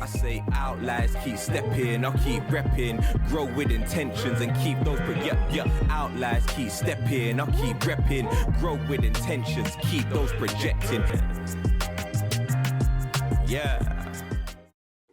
I say outliers keep stepping, I'll keep repping, grow with intentions and keep those outliers keep stepping, I'll keep repping, grow with intentions, keep those projecting. Yeah.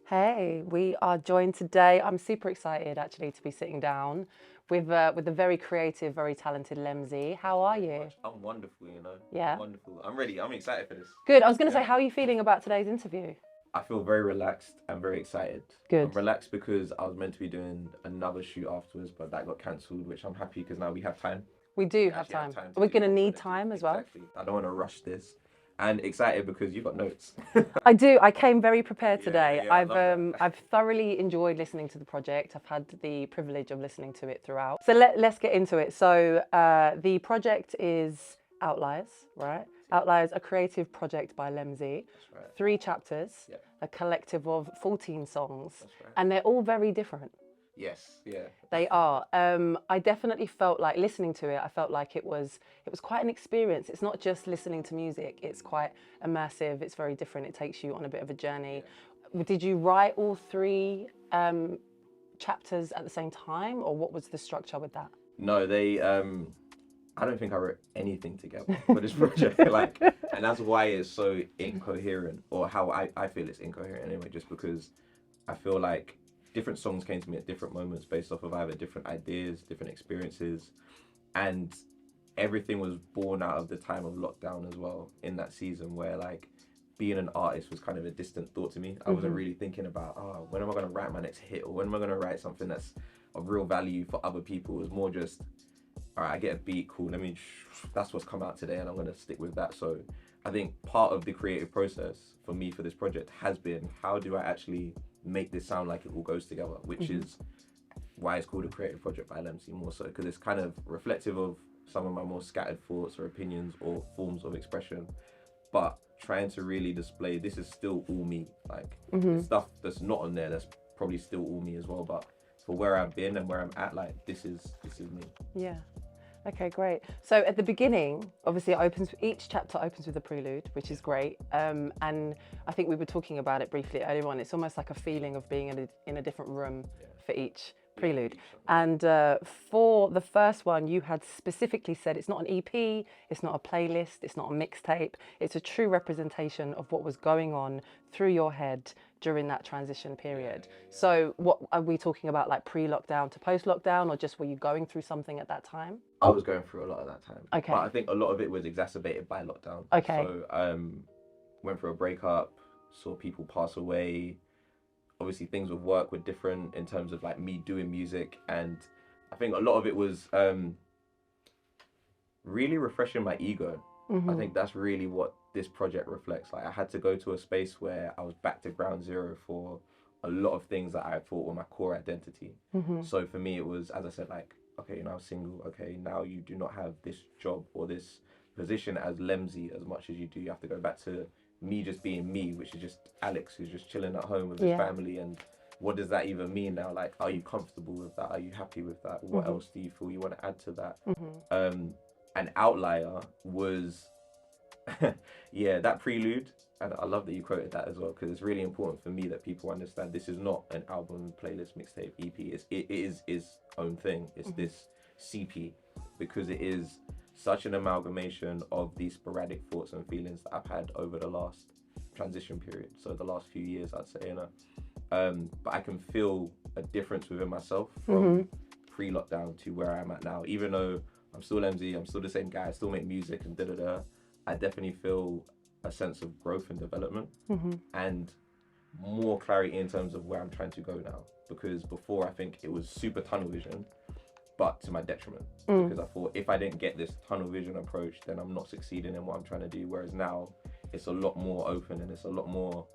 Hey, we are joined today. I'm super excited actually to be sitting down with the very creative, very talented Lemzi. How are you? I'm wonderful, you know. Yeah. I'm wonderful. I'm ready. I'm excited for this. Good. I was going to say, how are you feeling about today's interview? I feel very relaxed and very excited. Good. I'm relaxed because I was meant to be doing another shoot afterwards, but that got cancelled, which I'm happy because now we have time. We do have time. We're going to need time as well. Exactly. I don't want to rush this. And excited because you've got notes. I do. I came very prepared today. Yeah, I've thoroughly enjoyed listening to the project. I've had the privilege of listening to it throughout. So let's get into it. So the project is Outliers, right? Outliers, a creative project by Lemzi. That's right. 3 chapters, Yeah. a collective of 14 songs, That's right. and they're all very different. Yes, yeah. They are. I definitely felt like listening to it. I felt like it was quite an experience. It's not just listening to music. It's quite immersive. It's very different. It takes you on a bit of a journey. Yeah. Did you write all 3 chapters at the same time, or what was the structure with that? No, they. I don't think I wrote anything together for this project. And that's why it's so incoherent, or how I feel it's incoherent anyway. Just because I feel like different songs came to me at different moments based off of either different ideas, different experiences, and everything was born out of the time of lockdown as well, in that season where like being an artist was kind of a distant thought to me. I wasn't really thinking about, when am I going to write my next hit, or when am I going to write something that's of real value for other people. It was more just, all right, I get a beat, cool, that's what's come out today and I'm going to stick with that. So I think part of the creative process for me for this project has been, how do I actually make this sound like it all goes together, which is why it's called a creative project by Lemzi, more so because it's kind of reflective of some of my more scattered thoughts or opinions or forms of expression, but trying to really display this is still all me. Like stuff that's not on there, that's probably still all me as well, but for where I've been and where I'm at, like this is me. Yeah. Okay, great. So at the beginning, obviously each chapter opens with a prelude, which is great. And I think we were talking about it briefly earlier on. It's almost like a feeling of being in a different room for each prelude. And for the first one, you had specifically said it's not an EP, it's not a playlist, it's not a mixtape. It's a true representation of what was going on through your head during that transition period. So what are we talking about, like pre-lockdown to post-lockdown, or just were you going through something at that time? I was going through a lot at that time. Okay. But I think a lot of it was exacerbated by lockdown. Okay. So went through a breakup, saw people pass away. Obviously things with work were different in terms of like me doing music, and I think a lot of it was really refreshing my ego. I think that's really what this project reflects. Like I had to go to a space where I was back to ground zero for a lot of things that I thought were my core identity. So for me it was, as I said, like, okay, you're now single, okay, now you do not have this job or this position as Lemzi as much as you do. You have to go back to me just being me, which is just Alex who's just chilling at home with his family. And what does that even mean now? Like, are you comfortable with that? Are you happy with that? What else do you feel you want to add to that? And Outlier was that prelude, and I love that you quoted that as well, because it's really important for me that people understand this is not an album, playlist, mixtape, EP. It is its own thing. It's this CP, because it is such an amalgamation of these sporadic thoughts and feelings that I've had over the last transition period. So the last few years, I'd say, but I can feel a difference within myself from pre-lockdown to where I'm at now. Even though I'm still Lemzi, I'm still the same guy, I still make music and I definitely feel a sense of growth and development and more clarity in terms of where I'm trying to go now. Because before I think it was super tunnel vision, but to my detriment, because I thought if I didn't get this tunnel vision approach, then I'm not succeeding in what I'm trying to do. Whereas now it's a lot more open, and it's a lot more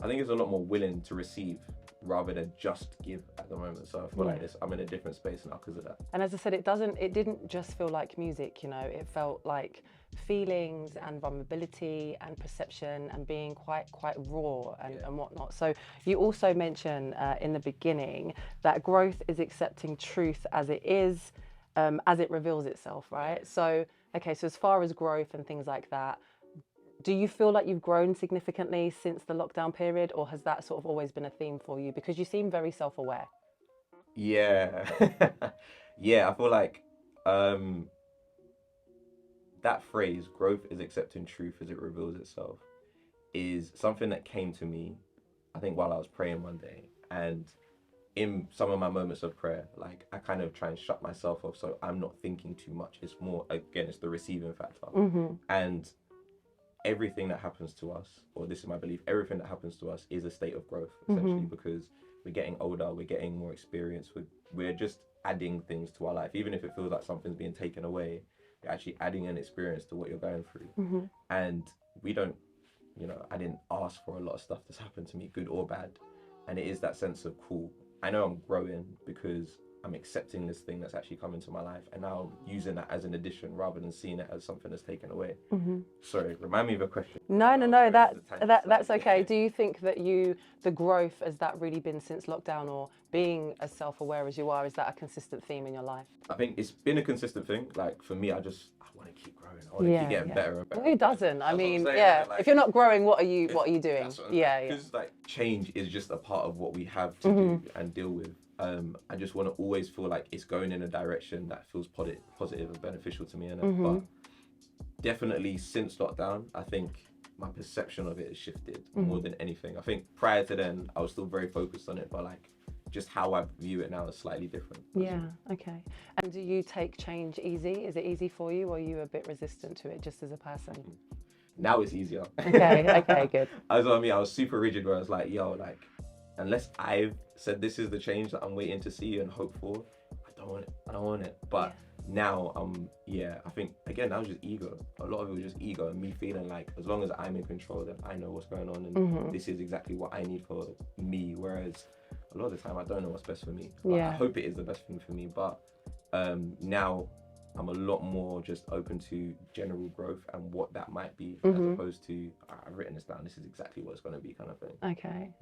willing to receive rather than just give at the moment. So I feel like I'm in a different space now because of that. And as I said, it didn't just feel like music, you know, it felt like feelings and vulnerability and perception and being quite raw and whatnot. So you also mention in the beginning that growth is accepting truth as it is, as it reveals itself, right? So, okay, so as far as growth and things like that, do you feel like you've grown significantly since the lockdown period, or has that sort of always been a theme for you? Because you seem very self-aware. Yeah. Yeah, I feel like that phrase, growth is accepting truth as it reveals itself, is something that came to me, I think, while I was praying one day. And in some of my moments of prayer, like, I kind of try and shut myself off so I'm not thinking too much. It's more, again, it's the receiving factor. And everything that happens to us, or this is my belief, everything that happens to us is a state of growth, essentially, because we're getting older, we're getting more experience, we're just adding things to our life. Even if it feels like something's being taken away, you're actually adding an experience to what you're going through. And we don't, I didn't ask for a lot of stuff that's happened to me, good or bad. And it is that sense of, cool, I know I'm growing because I'm accepting this thing that's actually come into my life, and now I'm using that as an addition rather than seeing it as something that's taken away. Sorry, remind me of a question. No, that's okay. Do you think that the growth, has that really been since lockdown, or being as self-aware as you are, is that a consistent theme in your life? I think it's been a consistent thing. Like, for me, I want to keep growing. I want to keep getting better and better. Well, who doesn't? I mean, like, if you're not growing, what are you doing? Because like, change is just a part of what we have to do and deal with. I just want to always feel like it's going in a direction that feels positive and beneficial to me. But definitely since lockdown, I think my perception of it has shifted more than anything. I think prior to then, I was still very focused on it, but like, just how I view it now is slightly different. Yeah, okay. And do you take change easy? Is it easy for you, or are you a bit resistant to it just as a person? Now it's easier. Okay, good. I was super rigid where I was like, yo, like, unless I've said this is the change that I'm waiting to see and hope for, I don't want it. But now, I think, again, that was just ego. A lot of it was just ego and me feeling like, as long as I'm in control, then I know what's going on, and this is exactly what I need for me. Whereas a lot of the time, I don't know what's best for me. Like, I hope it is the best thing for me, but now I'm a lot more just open to general growth and what that might be, as opposed to, I've written this down, this is exactly what it's going to be, kind of thing.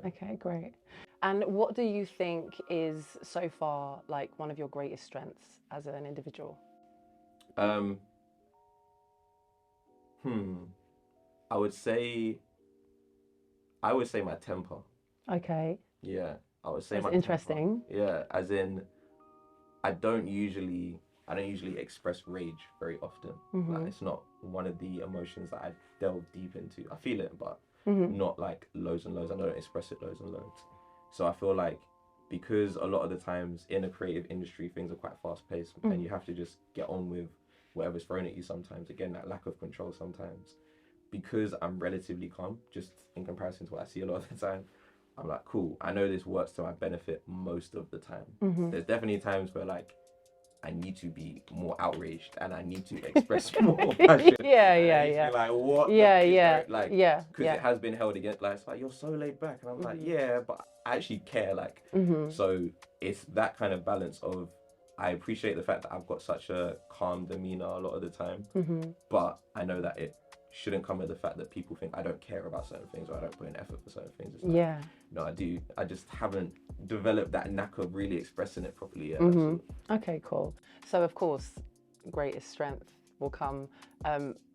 Okay, great. And what do you think is so far like one of your greatest strengths as an individual? I would say my temper. Okay. Yeah, I would say that's my interesting. Temper. Yeah, as in, I don't usually express rage very often. Like, it's not one of the emotions that I delve deep into. I feel it, but not like loads and loads. I don't express it loads and loads. So I feel like, because a lot of the times in a creative industry, things are quite fast paced, and you have to just get on with whatever's thrown at you sometimes. Again, that lack of control sometimes. Because I'm relatively calm, just in comparison to what I see a lot of the time, I'm like, cool, I know this works to my benefit most of the time. There's definitely times where, like, I need to be more outraged and I need to express more passion. Yeah. Like, what? Like, because it has been held against. Like, it's like, you're so laid back, and I'm like, yeah, but I actually care. Like, so it's that kind of balance of, I appreciate the fact that I've got such a calm demeanor a lot of the time, but I know that it shouldn't come with the fact that people think I don't care about certain things or I don't put in effort for certain things. It's like, no, I do. I just haven't developed that knack of really expressing it properly yet. Okay, cool. So of course, greatest strength will come.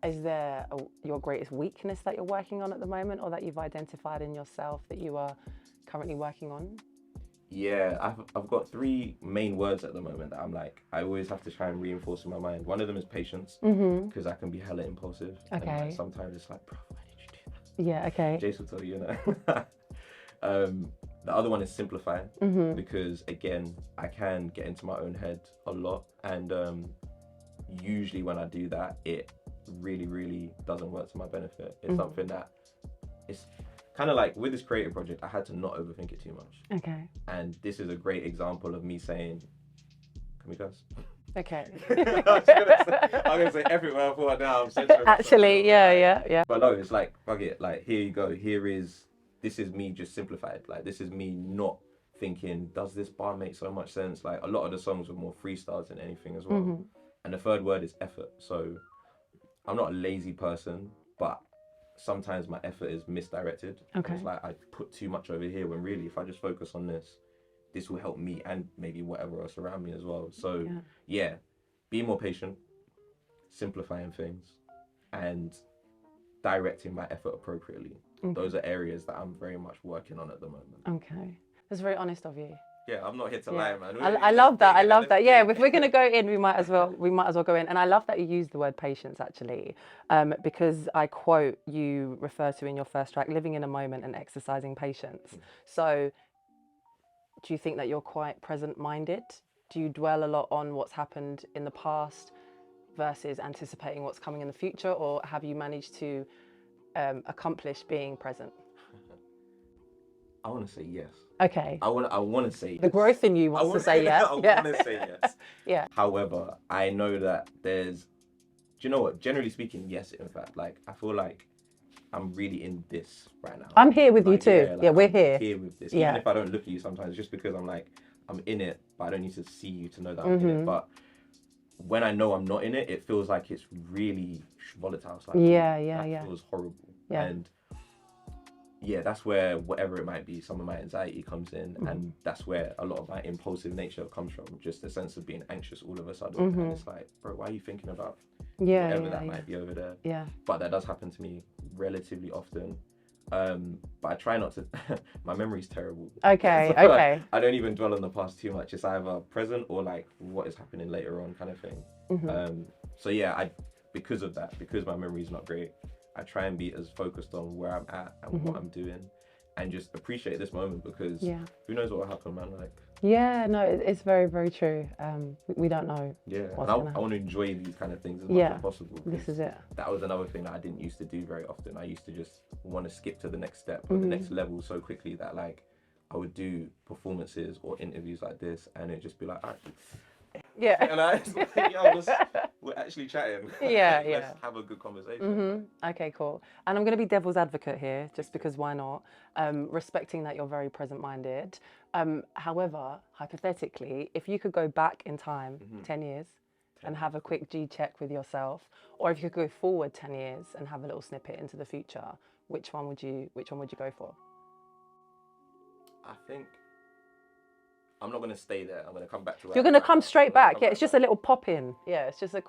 Is there your greatest weakness that you're working on at the moment, or that you've identified in yourself that you are currently working on? Yeah, I've got three main words at the moment that I'm like, I always have to try and reinforce in my mind. One of them is patience, because I can be hella impulsive. Okay. And like, sometimes it's like, bro, why did you do that? Yeah, okay. Jace will tell you, The other one is simplify, because again, I can get into my own head a lot, and usually when I do that, it really, really doesn't work to my benefit. It's something that, it's kind of like with this creative project, I had to not overthink it too much. Okay. And this is a great example of me saying, can we cuss? Okay. I'm gonna say everywhere I thought now. I'm censoring myself. Actually, yeah. But no, it's like, fuck it. Like, here you go. This is me just simplified. Like, this is me not thinking, does this bar make so much sense? Like, a lot of the songs were more freestyles than anything as well. And the third word is effort. So I'm not a lazy person, but sometimes my effort is misdirected. Okay. It's like I put too much over here when really, if I just focus on this will help me and maybe whatever else around me as well. So yeah, be more patient, simplifying things, and directing my effort appropriately. Those are areas that I'm very much working on at the moment. Okay. That's very honest of you. Yeah, I'm not here to lie, man. I love that. I love that. Yeah, if we're gonna go in, we might as well go in. And I love that you use the word patience actually, because I quote you refer to in your first track, living in a moment and exercising patience. So, do you think that you're quite present-minded? Do you dwell a lot on what's happened in the past versus anticipating what's coming in the future, or have you managed to accomplish being present? I want to say yes. Okay. I want to say yes. The growth in you wants to say yes. I want to say yes. Yeah. However, I know that do you know what? Generally speaking, yes, in fact. Like, I feel like I'm really in this right now. I'm here with you too. Yeah, we're here. Here with this. Even if I don't look at you sometimes, just because I'm like, I'm in it, but I don't need to see you to know that I'm in it. But when I know I'm not in it, it feels like it's really volatile. It's like, it feels horrible. Yeah. And yeah, that's where whatever it might be, some of my anxiety comes in, and that's where a lot of my impulsive nature comes from. Just a sense of being anxious all of a sudden, and it's like, bro, why are you thinking about whatever that might be over there? Yeah. But that does happen to me relatively often. But I try not to. My memory's terrible. Okay. So Okay. I don't even dwell on the past too much. It's either present or like what is happening later on, kind of thing. So yeah, because of that, because my memory's not great, I try and be as focused on where I'm at and what I'm doing, and just appreciate this moment, because who knows what will happen, man. Like, yeah, no, it's very, very true. We don't know. Yeah, and I want to enjoy these kind of things as much as possible. This is it. That was another thing that I didn't used to do very often. I used to just want to skip to the next step or the next level so quickly that like I would do performances or interviews like this, and it'd just be like, all right. Yeah. And I was like, yo, we're actually chatting. Yeah, Let's have a good conversation. Okay, cool. And I'm going to be devil's advocate here, just because why not? Respecting that you're very present-minded. However, hypothetically, if you could go back in time 10 years and have a quick G-check with yourself, or if you could go forward 10 years and have a little snippet into the future, which one would you go for? I think I'm not going to stay there. I'm going to come back to it. You're going to come straight back. Yeah, it's just a little pop in. Yeah, it's just a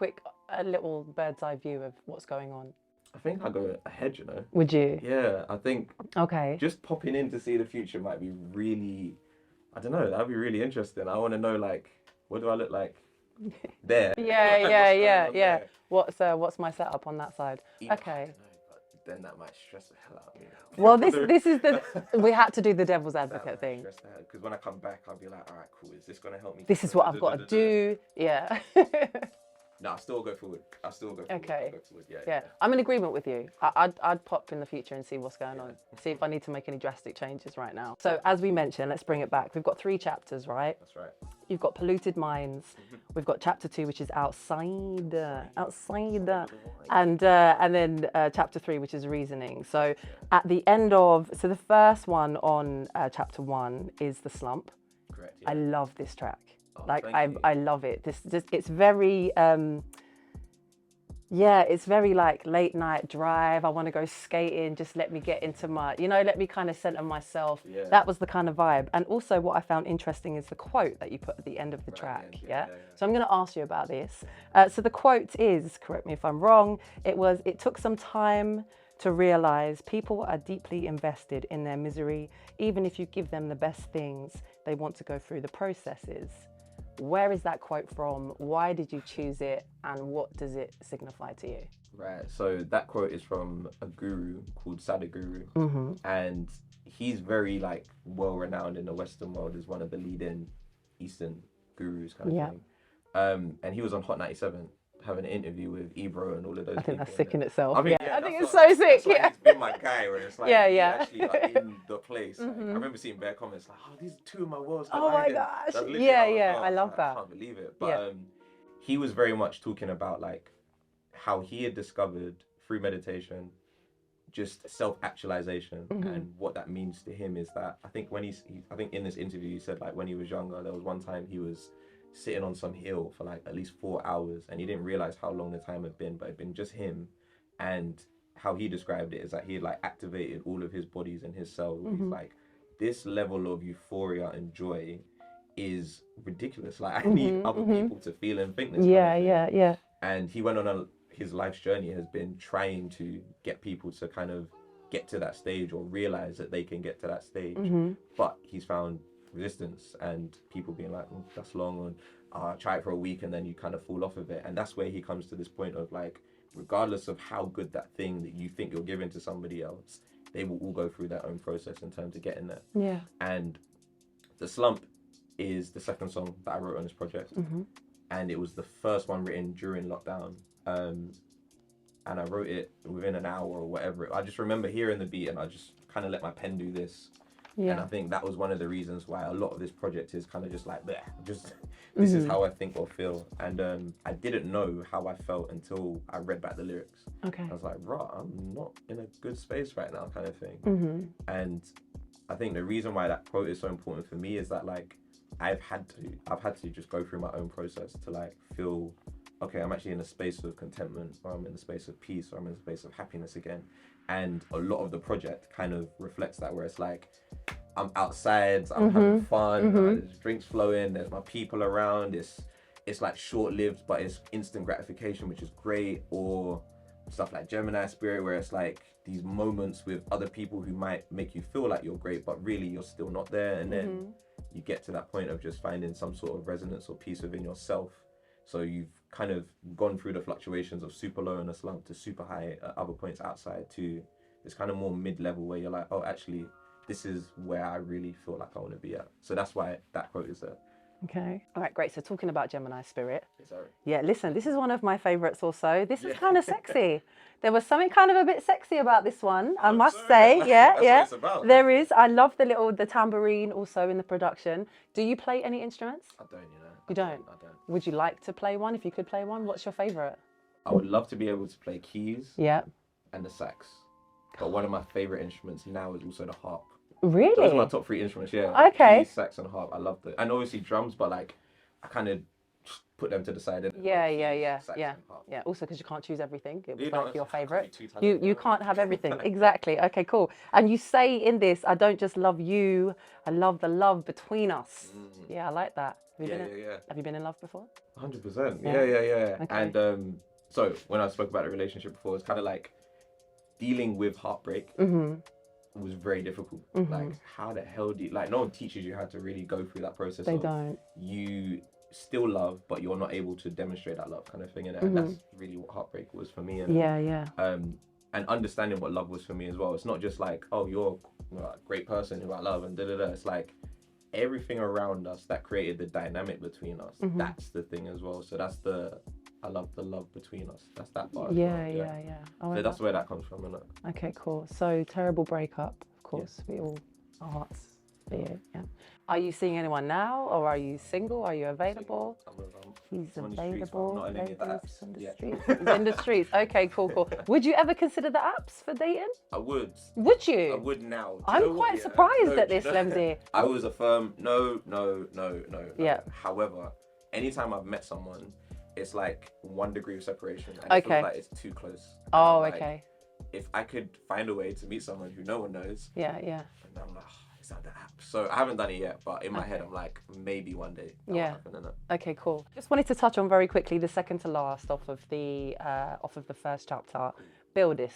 little bird's eye view of what's going on. I think I'll go ahead, you know. Would you? Yeah, I think just popping in to see the future might be really, I don't know, that'd be really interesting. I want to know, like, what do I look like there? Yeah. What's my setup on that side? Okay. Then that might stress the hell out of me. Well, this is we had to do the devil's advocate thing. Because when I come back, I'll be like, all right, cool. Is this going to help me? This is what I've got to do. Yeah. No, I'll still go forward. Okay. Yeah. I'm in agreement with you. I'd pop in the future and see what's going on. See if I need to make any drastic changes right now. So as we mentioned, let's bring it back. We've got 3 chapters, right? That's right. You've got Polluted Minds. We've got chapter 2, which is outside, and then chapter 3, which is reasoning. So at the end of, so the first one on chapter 1 is the Slump. Correct. Yeah. I love this track. Oh, I love it. It's very it's very like late night drive. I want to go skating. Just let me get into my, let me kind of center myself. Yeah. That was the kind of vibe. And also what I found interesting is the quote that you put at the end of the track. Yeah. So I'm going to ask you about this. So the quote is, correct me if I'm wrong, it took some time to realize people are deeply invested in their misery. Even if you give them the best things, they want to go through the processes. Where is that quote from? Why did you choose it? And what does it signify to you? Right. So that quote is from a guru called Sadhguru. And he's very like well-renowned in the Western world as one of the leading Eastern gurus kind of thing. And he was on Hot 97 having an interview with Ebro and all of those people. I think that's sick in itself. I mean, I think it's so sick. Yeah. He's been my guy where it's like, actually like in the place. Like, I remember seeing bare comments like, oh, these are 2 of my worlds. Oh my gosh. I love that. I can't believe it. But he was very much talking about like how he had discovered through meditation, just self-actualization, and what that means to him is that I think I think in this interview he said like when he was younger, there was one time he was sitting on some hill for like at least 4 hours, and he didn't realize how long the time had been, but it'd been just him. And how he described it is that he had like activated all of his bodies and his cells. He's like, this level of euphoria and joy is ridiculous. Like I need other people to feel and think this. Yeah. Yeah. And he went on his life's journey has been trying to get people to kind of get to that stage or realize that they can get to that stage. But he's found resistance and people being like, oh, that's long, and try it for a week and then you kind of fall off of it. And that's where he comes to this point of like, regardless of how good that thing that you think you're giving to somebody else, they will all go through their own process in terms of getting there. Yeah. And the Slump is the second song that I wrote on this project. And it was the first one written during lockdown. And I wrote it within an hour or whatever. I just remember hearing the beat and I just kind of let my pen do this. Yeah. And I think that was one of the reasons why a lot of this project is kind of just like, bleh, just this is how I think or feel. And I didn't know how I felt until I read back the lyrics. Okay. I was like, right, I'm not in a good space right now, kind of thing. And I think the reason why that quote is so important for me is that like I've had to just go through my own process to like feel, okay, I'm actually in a space of contentment, or I'm in a space of peace, or I'm in a space of happiness again. And a lot of the project kind of reflects that, where it's like, I'm outside, I'm having fun, there's drinks flowing, there's my people around, it's like short-lived, but it's instant gratification, which is great. Or stuff like Gemini Spirit, where it's like these moments with other people who might make you feel like you're great, but really you're still not there. And then you get to that point of just finding some sort of resonance or peace within yourself. So you've kind of gone through the fluctuations of super low in a slump to super high at other points outside to this kind of more mid-level where you're like, oh, actually, this is where I really feel like I want to be at. So that's why that quote is there. Okay. All right, great. So talking about Gemini Spirit. Sorry. Yeah, listen, this is one of my favorites also. This is kind of sexy. There was something kind of a bit sexy about this one, I must say. Yeah, that's yeah. what it's about. There is. I love the tambourine also in the production. Do you play any instruments? I don't, You don't? I don't. Would you like to play one if you could play one? What's your favorite? I would love to be able to play keys and the sax. But one of my favorite instruments now is also the harp. Really? Those are my top 3 instruments, yeah. Okay. Keys, sax, and harp. I love them. And obviously drums, but like, I kind of put them to the side. Yeah. Also, because you can't choose everything. It was like your favorite. You can't have everything. Exactly. Okay, cool. And you say in this, I don't just love you, I love the love between us. Yeah, I like that. Have you been in love before? 100%. Yeah. Okay. And so when I spoke about the relationship before, it's kind of like dealing with heartbreak was very difficult. Like, how the hell do you, like, no one teaches you how to really go through that process. They don't. You still love, but you're not able to demonstrate that love, kind of thing. And that's really what heartbreak was for me. And understanding what love was for me as well. It's not just like, oh, you're a great person who I love and da-da-da. It's like everything around us that created the dynamic between us. That's the thing as well. So that's I love the love between us. That's that part. Yeah. Oh, so that's where that comes from, isn't it? Okay, cool. So terrible breakup, of course. We all, our hearts beat. Yeah. Are you seeing anyone now, or are you single? Are you available? He's available. I'm not in any of the apps. He's in the streets. Okay, cool. Would you ever consider the apps for dating? I would. Would you? I would now. I'm quite surprised at this, Lemzi. I was a firm no. Yeah. However, anytime I've met someone, it's like 1 degree of separation. And it feels like it's too close. Oh, like, okay. If I could find a way to meet someone who no one knows. Yeah. And I'm like, is that the app? So I haven't done it yet, but in my head, I'm like, maybe one day that will happen, innit? Okay, cool. Just wanted to touch on very quickly the second to last off of the first chapter. Build this.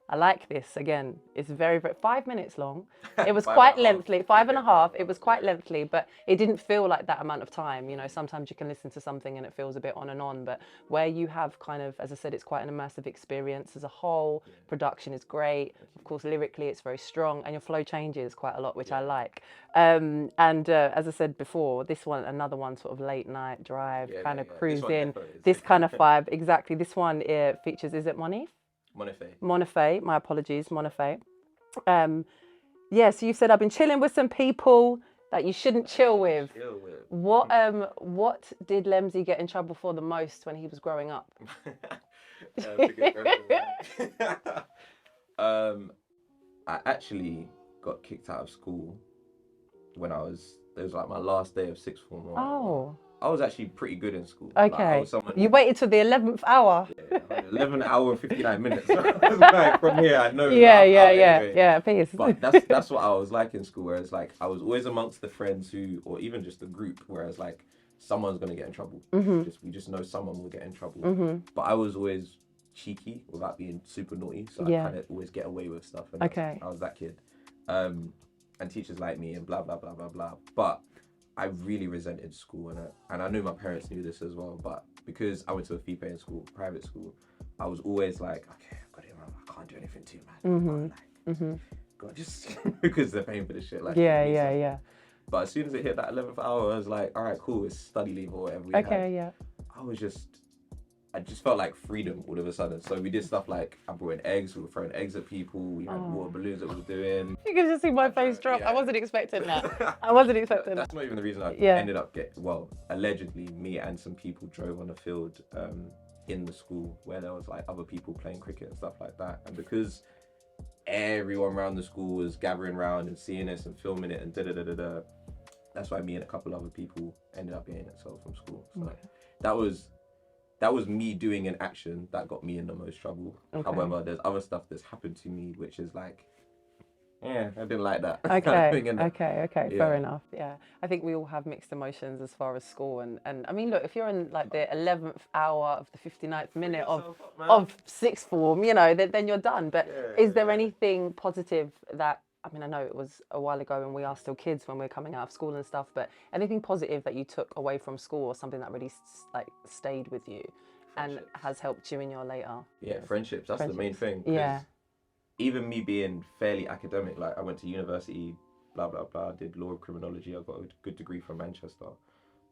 I like this. Again, it's very 5 minutes long. It was quite lengthy, 5.5. It was quite lengthy, but it didn't feel like that amount of time. You know, sometimes you can listen to something and it feels a bit on and on, but where you have kind of, as I said, it's quite an immersive experience as a whole. Production is great. Of course, lyrically, it's very strong, and your flow changes quite a lot, which I like. And as I said before, this one, another one, sort of late night drive, kind of cruising, this kind of vibe. Exactly. This one features, is it Monif? Monifé, my apologies, Monifé. So you said I've been chilling with some people that you shouldn't chill with. What did Lemzi get in trouble for the most when he was growing up? That's a good question. I actually got kicked out of school when it was like my last day of sixth form. Oh. I was actually pretty good in school. Okay. Like, you waited till the 11th hour. 11 hour and 59 minutes. Like, from here, I know. Yeah, please. But that's what I was like in school, where it's like I was always amongst the friends who, or even just the group, where it's like someone's gonna get in trouble. We just know someone will get in trouble. But I was always cheeky without being super naughty, so Yeah. I kind of always get away with stuff. And Okay. I was that kid, and teachers like me and blah blah blah blah blah. But I really resented school, and I knew my parents knew this as well. But because I went to a fee-paying school, private school, I was always like, okay, I've got it, man. I can't do anything too mad. God, just because they're paying for this shit. Like, Yeah. But as soon as it hit that 11th hour, I was like, all right, cool, it's study leave or whatever. Okay, yeah. I just felt like freedom all of a sudden. So we did stuff like, I brought in eggs, we were throwing eggs at people, we had water balloons that we were doing. You can just see my face drop. Yeah. I wasn't expecting that. I wasn't expecting that. That's not even the reason I Yeah. ended up allegedly, me and some people drove on a field in the school where there was like other people playing cricket and stuff like that. And because everyone around the school was gathering around and seeing this and filming it and da-da-da-da-da, that's why me and a couple other people ended up getting expelled from school. So that was me doing an action that got me in the most trouble. Okay. However, there's other stuff that's happened to me which is like, yeah, I didn't like that. Okay, Yeah. fair enough. Yeah, I think we all have mixed emotions as far as school, and I mean, look, if you're in like the 11th hour of the 59th minute of sixth form, you know, then you're done. But is there anything positive that, I mean, I know it was a while ago and we are still kids when we're coming out of school and stuff, but anything positive that you took away from school or something that really like stayed with you and has helped you in your later years? Friendships, that's the main thing. Yeah. Even me being fairly academic, like I went to university, blah, blah, blah, did law of criminology, I got a good degree from Manchester.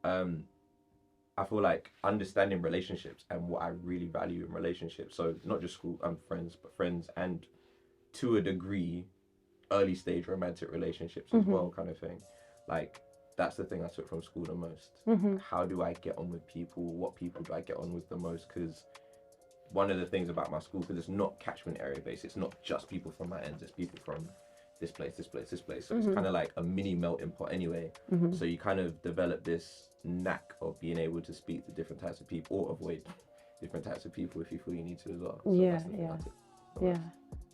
I feel like understanding relationships and what I really value in relationships, so not just school and friends, but friends and to a degree, early stage romantic relationships as well, kind of thing. Like, that's the thing I took from school the most. How do I get on with people? What people do I get on with the most? Because one of the things about my school, because it's not catchment area based, it's not just people from my ends, it's people from this place. So it's kind of like a mini melting pot anyway. So you kind of develop this knack of being able to speak to different types of people or avoid different types of people if you feel you need to as well. So that's the thing I took the most.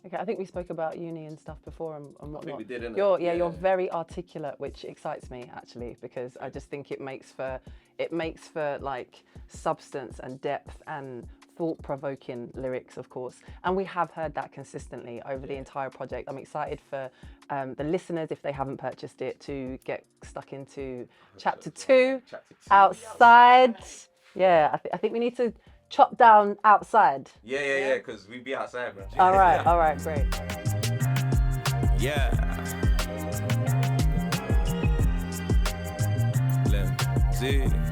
Okay, I think we spoke about uni and stuff before and whatnot. I think we did, didn't You're very articulate, which excites me actually, because I just think it makes for like substance and depth and thought-provoking lyrics, of course. And we have heard that consistently over the entire project. I'm excited for the listeners, if they haven't purchased it, to get stuck into chapter 2, outside. Yeah, I think we need to chop down outside. Yeah, because we be outside, man. All right, great. Yeah. Lemzi.